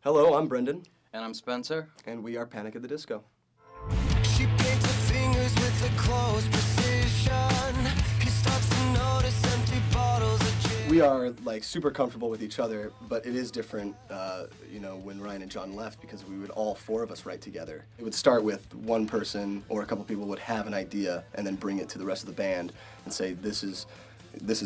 Hello, I'm Brendan, And I'm Spencer. and we are Panic at the Disco. She paints her fingers with a close precision. He starts to notice empty bottles of gin. We are like super comfortable with each other, but it is different, when Ryan and John left because we would all four of us write together. It would start with one person or a couple people would have an idea and then bring it to the rest of the band and say, this is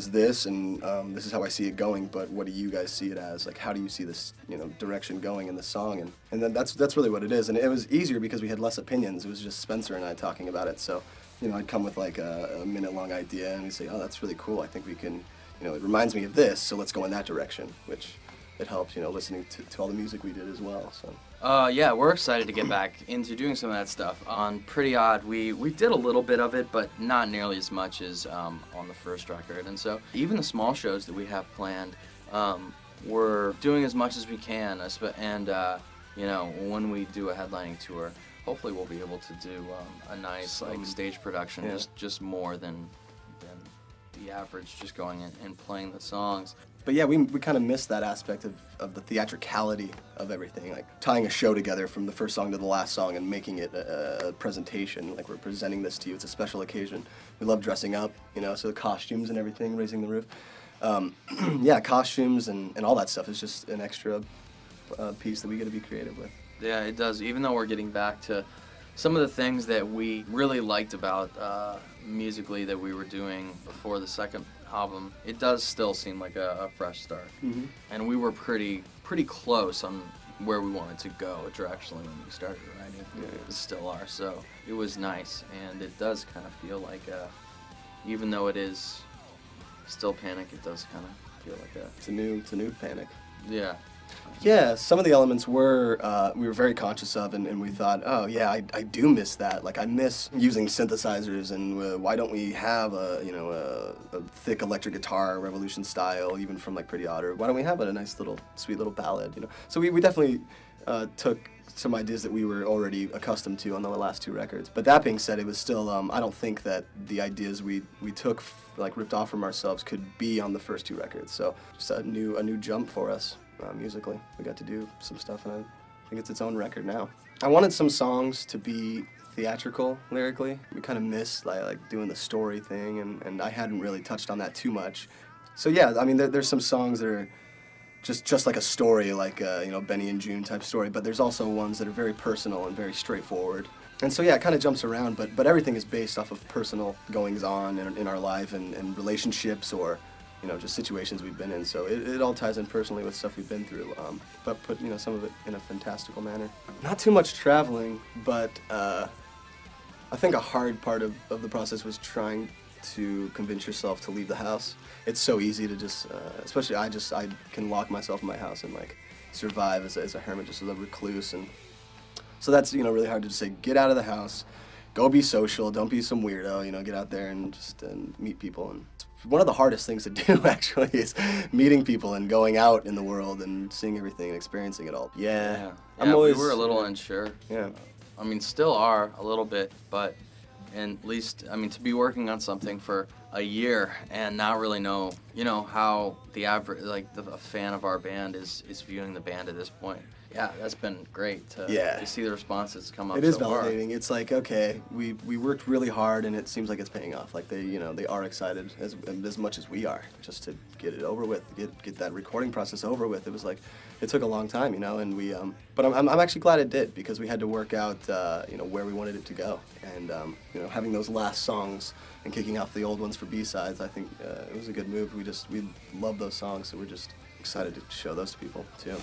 this, and this is how I see it going, but what do you guys see it as? Like, how do you see this, direction going in the song? And then that's really what it is. And it was easier because we had less opinions. It was just Spencer and I talking about it. So, I'd come with like a minute-long idea, and he'd say, oh, that's really cool. I think we can, it reminds me of this, so let's go in that direction, which it helped, listening to all the music we did as well. So. Yeah, we're excited to get back into doing some of that stuff. On Pretty Odd, we did a little bit of it, but not nearly as much as on the first record. And so even the small shows that we have planned, we're doing as much as we can. And, when we do a headlining tour, hopefully we'll be able to do a nice stage production, yeah. just more than the average, just going in and playing the songs. But yeah, we kind of missed that aspect of the theatricality of everything, like tying a show together from the first song to the last song and making it a presentation, like we're presenting this to you. It's a special occasion. We love dressing up, so the costumes and everything, raising the roof. Yeah, costumes and all that stuff is just an extra piece that we get to be creative with. Yeah, it does. Even though we're getting back to some of the things that we really liked about musically that we were doing before the second album, it does still seem like a fresh start. Mm-hmm. And we were pretty close on where we wanted to go directionally when we started writing. Yeah. We still are, so it was nice. And it does kind of feel like, even though it is still Panic, it does kind of feel like It's a new Panic. yeah. Yeah, some of the elements we were very conscious of, and we thought, oh yeah, I do miss that. Like I miss using synthesizers, and why don't we have a thick electric guitar, Revolution style, even from like Pretty Odd, or why don't we have a nice little sweet little ballad, So we definitely took some ideas that we were already accustomed to on the last two records. But that being said, it was still I don't think that the ideas we took ripped off from ourselves could be on the first two records. So just a new jump for us. Musically, we got to do some stuff, and I think it's its own record now. I wanted some songs to be theatrical lyrically. We kind of missed like doing the story thing, and I hadn't really touched on that too much. So yeah, I mean, there's some songs that are just like a story, like Benny and June type story, but there's also ones that are very personal and very straightforward. And so yeah, it kind of jumps around, but everything is based off of personal goings-on in our life and relationships, or just situations we've been in. So it all ties in personally with stuff we've been through, but put some of it in a fantastical manner. Not too much traveling, but I think a hard part of the process was trying to convince yourself to leave the house. It's so easy to just, especially I can lock myself in my house and like survive as a hermit, just as a recluse, and so that's really hard to just say, get out of the house, go be social, don't be some weirdo, get out there and just meet people. And one of the hardest things to do actually is meeting people and going out in the world and seeing everything and experiencing it all. Yeah. We were a little unsure. Yeah. I mean, still are a little bit, but at least, to be working on something for a year and not really know, how the average, a fan of our band is viewing the band at this point. Yeah, that's been great to see the response that's come up. It is so far. validating. It's like, okay, we worked really hard, and it seems like it's paying off. Like they are excited as much as we are, just to get it over with, get that recording process over with. It was like, it took a long time, and we. But I'm actually glad it did, because we had to work out, where we wanted it to go, and having those last songs and kicking off the old ones for B-sides, I think it was a good move. We love those songs, so we're just excited to show those to people too.